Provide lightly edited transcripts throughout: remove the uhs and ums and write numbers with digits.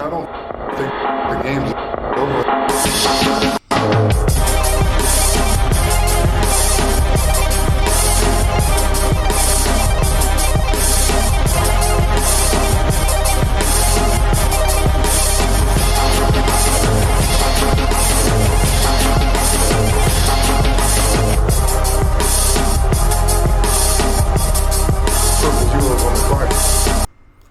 I don't think the game's over. Purple Zeros on the card.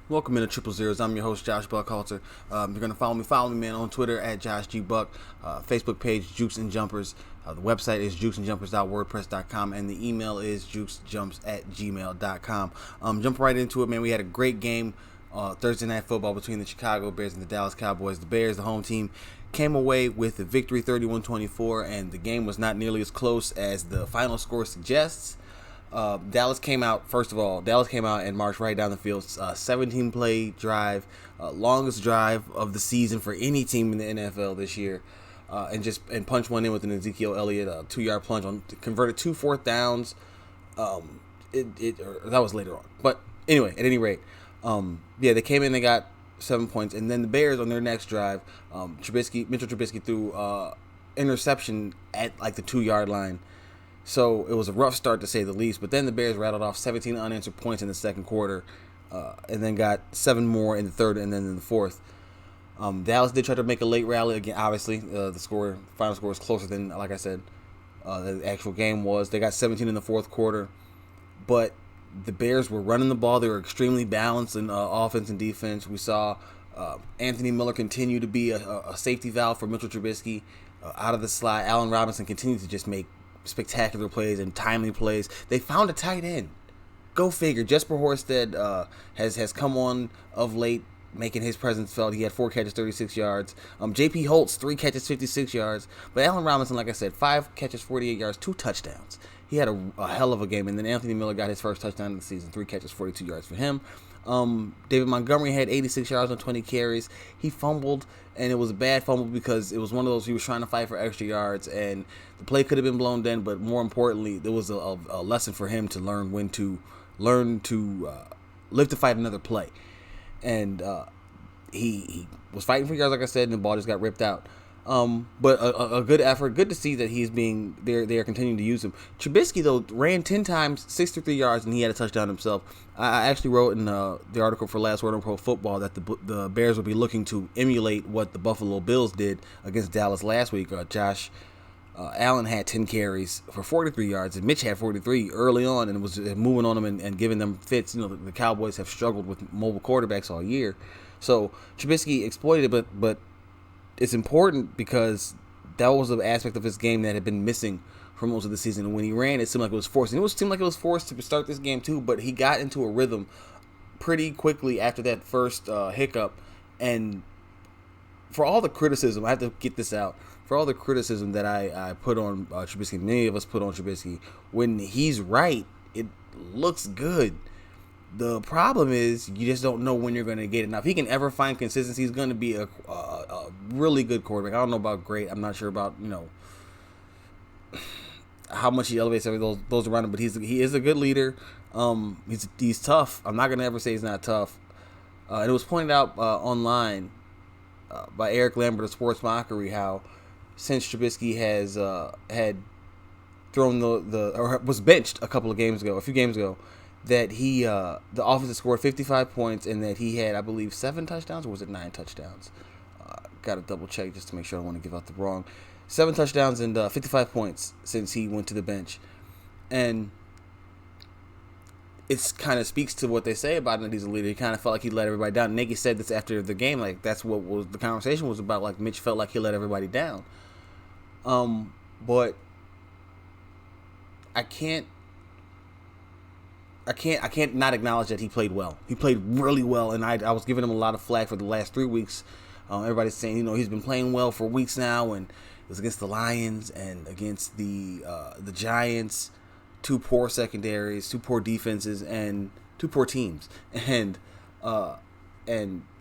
Welcome into Triple Zeros. I'm your host, Josh Buckhalter. You're going to follow me, man, on Twitter at Josh G. Buck, Facebook page, Jukes and Jumpers. The website is jukesandjumpers.wordpress.com, and the email is jukesjumps@gmail.com. Jump right into it, man. We had a great game Thursday Night Football between the Chicago Bears and the Dallas Cowboys. The Bears, the home team, came away with a victory 31-24, and the game was not nearly as close as the final score suggests. Dallas came out and marched right down the field. 17-play drive, longest drive of the season for any team in the NFL this year, and punched one in with an Ezekiel Elliott 2-yard plunge converted 2 fourth downs. That was later on, but anyway, at any rate, they came in, they got 7 points, and then the Bears on their next drive, Mitchell Trubisky threw interception at like the 2-yard line. So it was a rough start to say the least, but then the Bears rattled off 17 unanswered points in the second quarter, and then got 7 more in the third and then in the fourth. Dallas did try to make a late rally again. Obviously, the final score was closer than, like I said, the actual game was. They got 17 in the fourth quarter, but the Bears were running the ball. They were extremely balanced in offense and defense. We saw Anthony Miller continue to be a safety valve for Mitchell Trubisky out of the slot. Allen Robinson continued to just make spectacular plays and timely plays. They found a tight end. Go figure. Jesper Horsted has come on of late, making his presence felt. He had 4 catches, 36 yards. J.P. Holtz, 3 catches, 56 yards. But Allen Robinson, like I said, 5 catches, 48 yards, 2 touchdowns. He had a hell of a game. And then Anthony Miller got his first touchdown of the season, 3 catches, 42 yards for him. David Montgomery had 86 yards on 20 carries. He fumbled, and it was a bad fumble because it was one of those he was trying to fight for extra yards, and the play could have been blown then, but more importantly, there was a lesson for him to learn to live to fight another play. And he was fighting for yards, like I said, and the ball just got ripped out. But a good effort. Good to see that they are continuing to use him. Trubisky, though, ran 10 times, 63 yards, and he had a touchdown himself. I actually wrote in the article for Last Word on Pro Football that the Bears will be looking to emulate what the Buffalo Bills did against Dallas last week. Josh Allen had 10 carries for 43 yards, and Mitch had 43 early on and was moving on them and giving them fits. You know, the Cowboys have struggled with mobile quarterbacks all year. So Trubisky exploited it, but it's important because that was an aspect of his game that had been missing for most of the season. And when he ran, it seemed like it was forced. And it seemed like it was forced to start this game too, but he got into a rhythm pretty quickly after that first hiccup. And for all the criticism, I have to get this out, for all the criticism that I put on Trubisky, many of us put on Trubisky, when he's right, it looks good. The problem is you just don't know when you're going to get it. Now, if he can ever find consistency, he's going to be a really good quarterback. I don't know about great. I'm not sure about, how much he elevates those around him, but he is a good leader. He's tough. I'm not going to ever say he's not tough. And it was pointed out online by Eric Lambert of Sports Mockery how since Trubisky has had thrown or was benched a few games ago, that the offense scored 55 points and that he had, I believe, 7 touchdowns, or was it 9 touchdowns? Got to double check just to make sure I don't want to give out the wrong. 7 touchdowns and 55 points since he went to the bench. And it kind of speaks to what they say about him, that he's a leader. He kind of felt like he let everybody down. Nagy said this after the game, like that's what the conversation was about. Like Mitch felt like he let everybody down. But I can't not acknowledge that he played well. He played really well, and I was giving him a lot of flack for the last 3 weeks. Everybody's saying, he's been playing well for weeks now, and it was against the Lions and against the Giants, 2 poor secondaries, 2 poor defenses, and 2 poor teams. And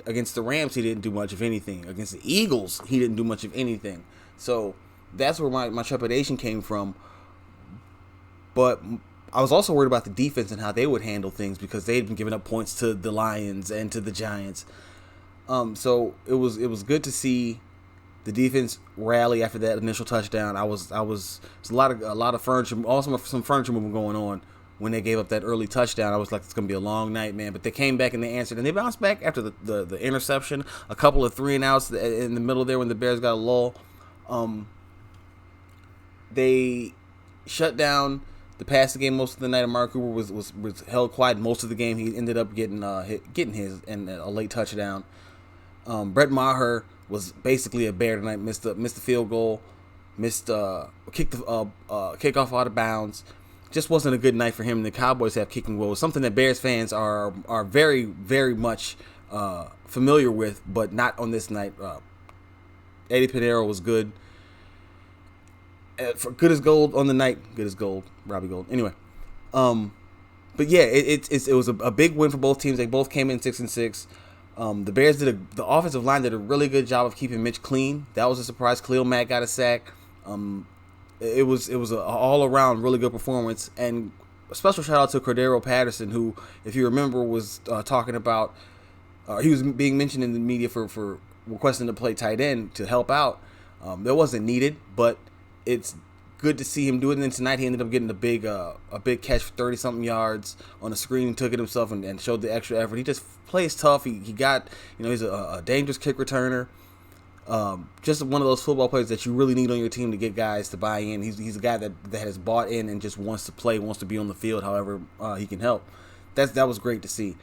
against the Rams, he didn't do much of anything. Against the Eagles, he didn't do much of anything. So that's where my trepidation came from. But I was also worried about the defense and how they would handle things because they had been giving up points to the Lions and to the Giants. So it was good to see the defense rally after that initial touchdown. There's a lot of furniture, also some furniture movement going on when they gave up that early touchdown. I was like, it's gonna be a long night, man. But they came back and they answered, and they bounced back after the interception, a couple of 3-and-outs in the middle there when the Bears got a lull. They shut down the passing game most of the night. And Amari Cooper was held quiet most of the game. He ended up getting his and a late touchdown. Brett Maher was basically a bear tonight. Missed the field goal, kicked the kickoff out of bounds. Just wasn't a good night for him. The Cowboys have kicking woes, something that Bears fans are very, very much familiar with, but not on this night. Eddie Pinheiro was good. For good as gold on the night. Good as gold. Robbie Gold. Anyway. But yeah, it was a big win for both teams. They both came in 6-6. The Bears the offensive line did a really good job of keeping Mitch clean. That was a surprise. Khalil Mack got a sack. It was an all around really good performance, and a special shout out to Cordero Patterson, who, if you remember, was talking about he was being mentioned in the media for requesting to play tight end to help out. That wasn't needed, but it's good to see him do it. And then tonight he ended up getting a big catch for 30-something yards on a screen, took it himself, and showed the extra effort. He just plays tough. He got, he's a dangerous kick returner. Just one of those football players that you really need on your team to get guys to buy in. He's a guy that has bought in and just wants to play, wants to be on the field however he can help. That was great to see.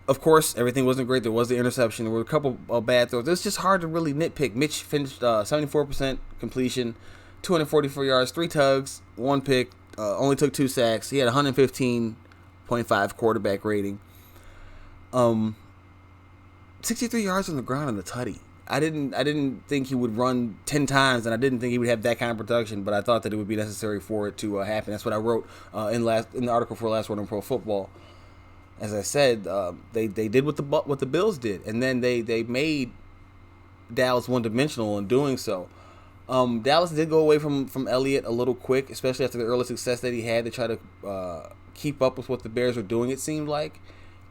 Of course, everything wasn't great. There was the interception. There were a couple of bad throws. It's just hard to really nitpick. Mitch finished 74% completion, 244 yards, 3 tugs, 1 pick, only took 2 sacks. He had 115.5 quarterback rating. 63 yards on the ground in the tutty. I didn't think he would run 10 times, and I didn't think he would have that kind of production, but I thought that it would be necessary for it to happen. That's what I wrote in the article for Last Word on Pro Football. As I said, they did what the Bills did, and then they made Dallas one-dimensional in doing so. Dallas did go away from Elliott a little quick, especially after the early success that he had to try to keep up with what the Bears were doing, it seemed like.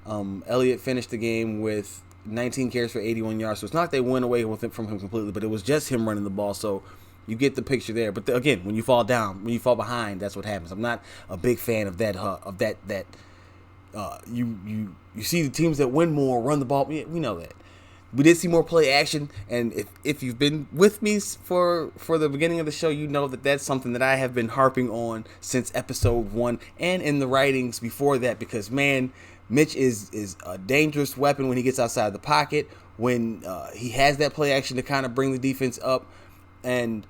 Elliott finished the game with 19 carries for 81 yards, so it's not like they went away from him completely, but it was just him running the ball, so you get the picture there. But again, when you fall behind, that's what happens. I'm not a big fan of that. You see the teams that win more run the ball. We know that. We did see more play action, and if you've been with me for the beginning of the show, you know that that's something that I have been harping on since episode 1 and in the writings before that, because man, Mitch is a dangerous weapon when he gets outside the pocket, when he has that play action to kind of bring the defense up. And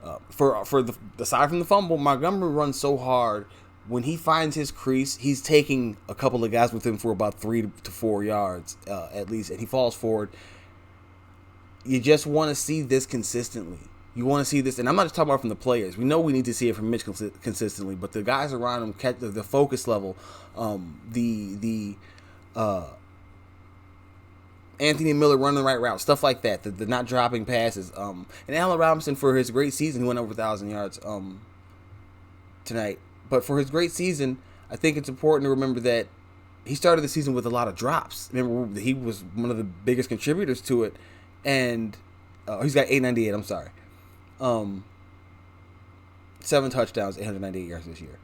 aside from the fumble, Montgomery runs so hard. When he finds his crease, he's taking a couple of guys with him for about 3 to 4 yards at least, and he falls forward. You just want to see this consistently. You want to see this, and I'm not just talking about from the players. We know we need to see it from Mitch consistently, but the guys around him, the focus level, the Anthony Miller running the right route, stuff like that, the not dropping passes, and Allen Robinson for his great season, he went over 1,000 yards tonight. But for his great season, I think it's important to remember that he started the season with a lot of drops. Remember, he was one of the biggest contributors to it, and he's got 898. I'm sorry. 7 touchdowns, 898 yards this year.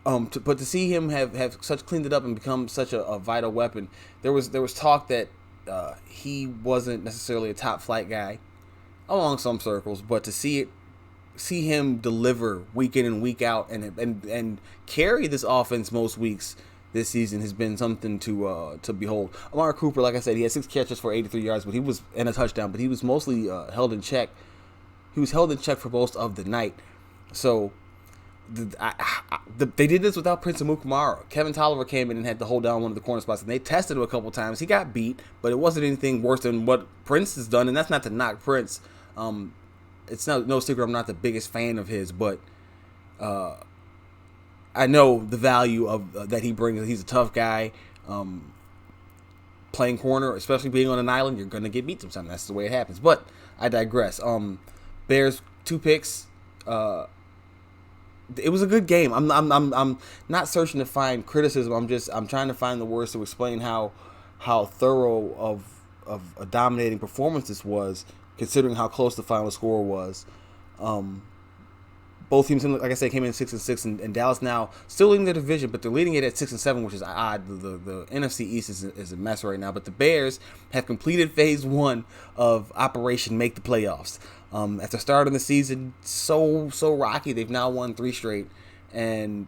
But to see him have such cleaned it up and become such a vital weapon, there was talk that he wasn't necessarily a top flight guy along some circles, but to see him deliver week in and week out and carry this offense most weeks this season has been something to behold. Amari Cooper, like I said, he had 6 catches for 83 yards, but he was and a touchdown, but he was mostly held in check. He was held in check for most of the night. So they did this without Prince Amukamara. Kevin Tolliver came in and had to hold down one of the corner spots, and they tested him a couple times. He got beat, but it wasn't anything worse than what Prince has done, and that's not to knock Prince. It's no secret I'm not the biggest fan of his, but I know the value of that he brings. He's a tough guy. Playing corner, especially being on an island, you're going to get beat sometimes. That's the way it happens. But I digress. Bears 2 picks. It was a good game. I'm not searching to find criticism. I'm trying to find the words to explain how how thorough of a dominating performance this was, considering how close the final score was. Both teams, like I said, came in 6-6, and Dallas now still leading the division, but they're leading it at 6-7, which is odd. The NFC East is a mess right now. But the Bears have completed phase one of Operation Make the Playoffs. After starting the season so rocky, they've now won 3 straight, and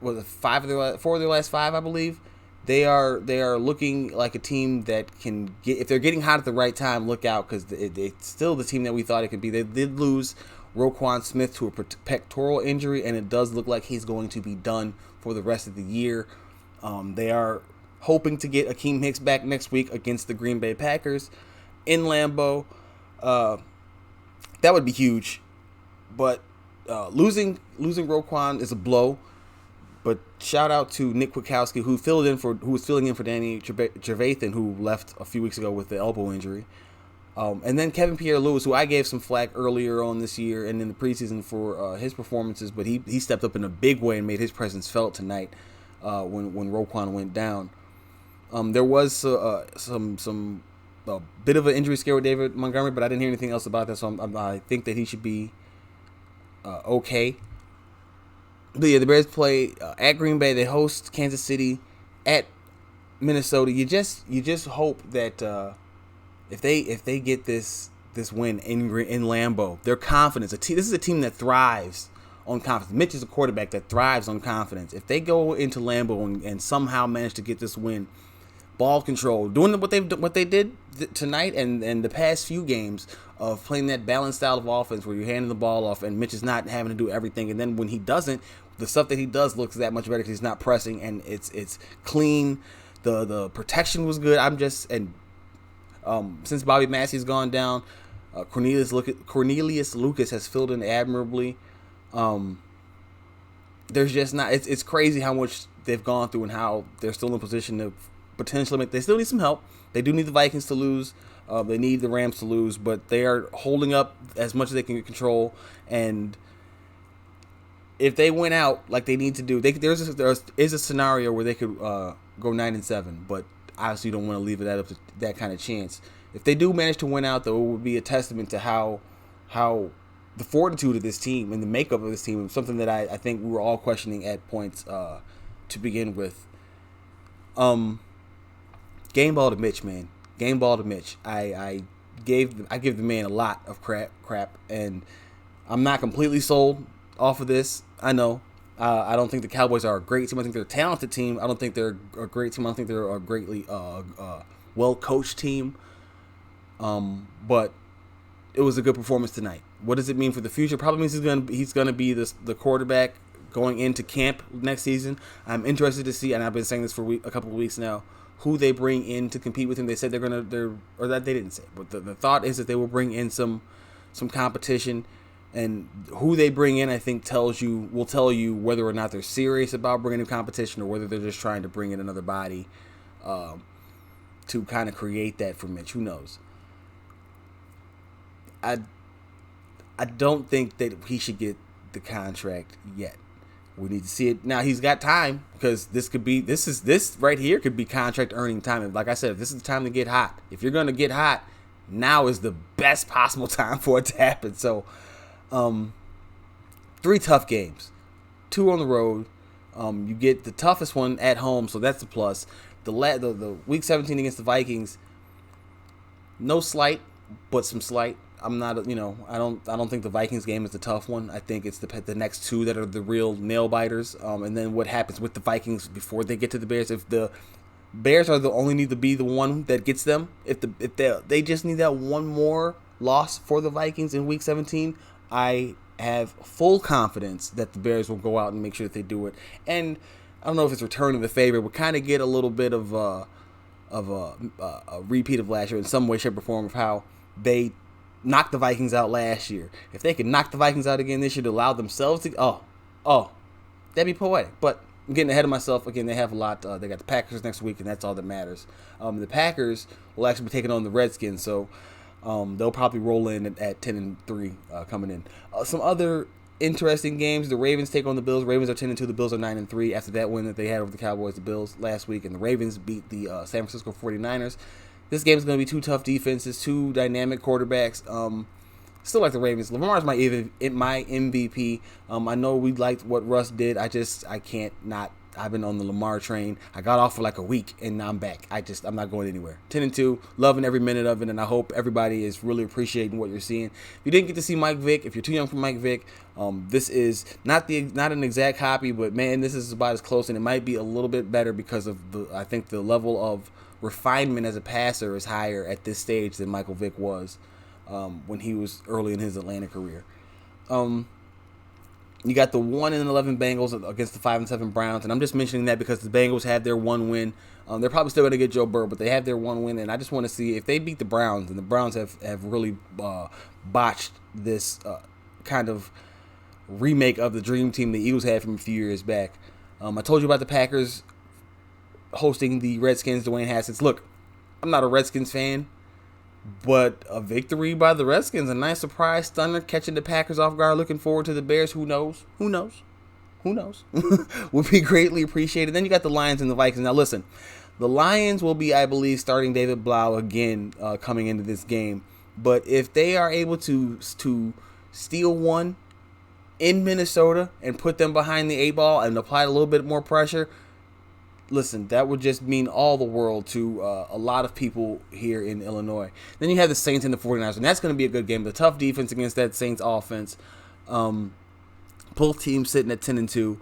four of their last 5, I believe. They are looking like a team that can get, if they're getting hot at the right time, look out, because it's still the team that we thought it could be. They did lose Roquan Smith to a pectoral injury, and it does look like he's going to be done for the rest of the year. They are hoping to get Akeem Hicks back next week against the Green Bay Packers in Lambeau. That would be huge, but losing Roquan is a blow. But shout out to Nick Kwiatkowski, who was filling in for Danny Trevathan, who left a few weeks ago with the elbow injury. And then Kevin Pierre-Louis, who I gave some flack earlier on this year and in the preseason for his performances, but he stepped up in a big way and made his presence felt tonight when Roquan went down. There was some bit of an injury scare with David Montgomery, but I didn't hear anything else about that, so I think that he should be okay. But yeah, the Bears play at Green Bay. They host Kansas City at Minnesota. You just hope that if they get this win in Lambeau, their confidence. This is a team that thrives on confidence. Mitch is a quarterback that thrives on confidence. If they go into Lambeau and somehow manage to get this win, ball control, doing what they did tonight and the past few games of playing that balanced style of offense where you're handing the ball off and Mitch is not having to do everything, and then when he doesn't, the stuff that he does looks that much better because he's not pressing and it's clean. The protection was good. Since Bobby Massey's gone down, Cornelius Lucas has filled in admirably. There's just not. It's crazy how much they've gone through and how they're still in position to potentially make. They still need some help. They do need the Vikings to lose. They need the Rams to lose, but they are holding up as much as they can control. And if they win out like they need to do, there is a scenario where they could go 9-7, but obviously you don't want to leave it up to that kind of chance. If they do manage to win out, though, it would be a testament to how the fortitude of this team and the makeup of this team is something that I think we were all questioning at points to begin with. Game ball to Mitch, man. Game ball to Mitch. I give the man a lot of crap, and I'm not completely sold off of this. I know. I don't think the Cowboys are a great team. I think they're a talented team. I don't think they're a great team. I don't think they're a greatly well-coached team. But it was a good performance tonight. What does it mean for the future? Probably means he's gonna be the quarterback going into camp next season. I'm interested to see, and I've been saying this for a couple of weeks now, who they bring in to compete with him. They said they didn't say, but the thought is that they will bring in some competition. And who they bring in, I think, will tell you whether or not they're serious about bringing in competition or whether they're just trying to bring in another body to kind of create that for Mitch. Who knows? I don't think that he should get the contract yet. We need to see it now. He's got time because this right here could be contract earning time. And like I said, this is the time to get hot. If you're going to get hot, now is the best possible time for it to happen. So. 3 tough games, 2 on the road. You get the toughest one at home, so that's a plus. The week 17 against the Vikings, no slight, but some slight. I'm not, I don't think the Vikings game is the tough one. I think it's the next 2 that are the real nail biters. And then what happens with the Vikings before they get to the Bears? If the Bears only need to be the one that gets them, if they just need that one more loss for the Vikings in week 17. I have full confidence that the Bears will go out and make sure that they do it. And I don't know if it's returning the favor. We'll kind of get a little bit of a repeat of last year in some way, shape, or form of how they knocked the Vikings out last year. If they could knock the Vikings out again this year to allow themselves to, that'd be poetic. But I'm getting ahead of myself. Again, they have a lot. They got the Packers next week, and that's all that matters. The Packers will actually be taking on the Redskins, so they'll probably roll in at 10-3 coming in. Some other interesting games. The Ravens take on the Bills. Ravens are 10-2. The Bills are 9-3 after that win that they had over the Cowboys, the Bills last week, and the Ravens beat the San Francisco 49ers. This game is going to be two tough defenses, two dynamic quarterbacks. Still like the Ravens. Lamar's my MVP. I know we liked what Russ did. I can't not. I've been on the Lamar train. I got off for like a week, and now I'm back. I'm not going anywhere. 10-2, loving every minute of it, and I hope everybody is really appreciating what you're seeing. If you didn't get to see Mike Vick, if you're too young for Mike Vick, this is not an exact copy, but man, this is about as close, and it might be a little bit better because of I think the level of refinement as a passer is higher at this stage than Michael Vick was when he was early in his Atlanta career. You got the 1-11 Bengals against the 5-7 Browns, and I'm just mentioning that because the Bengals had their one win. They're probably still going to get Joe Burrow, but they have their one win, and I just want to see if they beat the Browns. And the Browns have really botched this kind of remake of the dream team the Eagles had from a few years back. I told you about the Packers hosting the Redskins, Dwayne Haskins. Look, I'm not a Redskins fan, but a victory by the Redskins, a nice surprise stunner, catching the Packers off guard, looking forward to the Bears. Who knows? Would be greatly appreciated. Then you got the Lions and the Vikings. Now listen, the Lions will be, I believe, starting David Blau again coming into this game. But if they are able to steal one in Minnesota and put them behind the 8 ball and apply a little bit more pressure, listen, that would just mean all the world to a lot of people here in Illinois. Then you have the Saints and the 49ers, and that's going to be a good game. The tough defense against that Saints offense. Both teams sitting at 10-2.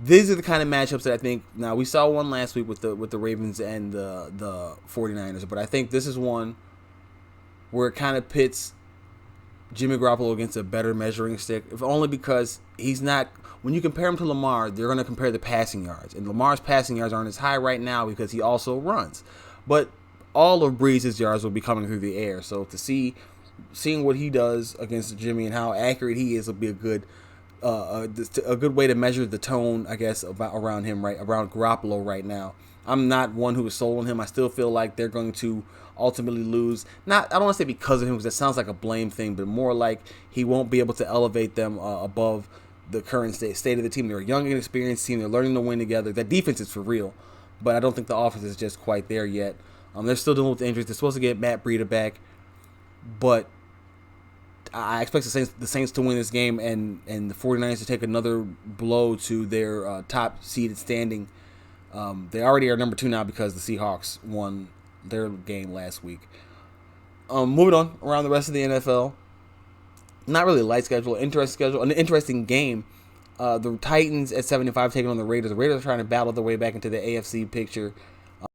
These are the kind of matchups that I think. Now, we saw one last week with the Ravens and the 49ers, but I think this is one where it kind of pits Jimmy Garoppolo against a better measuring stick, if only because he's not. When you compare him to Lamar, they're going to compare the passing yards, and Lamar's passing yards aren't as high right now because he also runs. But all of Breeze's yards will be coming through the air. So to seeing what he does against Jimmy and how accurate he is will be a good way to measure the tone, I guess, around Garoppolo right now. I'm not one who is sold on him. I still feel like they're going to ultimately lose. I don't want to say because of him, because that sounds like a blame thing, but more like he won't be able to elevate them above the current state of the team. They're a young and experienced team. They're learning to win together. That defense is for real, but I don't think the offense is just quite there yet. They're still dealing with the injuries. They're supposed to get Matt Breida back, but I expect the Saints to win this game and the 49ers to take another blow to their top seeded standing. They already are number 2 now because the Seahawks won their game last week. Moving on around the rest of the NFL. Not really a light schedule, an interesting game. The Titans at 75 taking on the Raiders. The Raiders are trying to battle their way back into the AFC picture.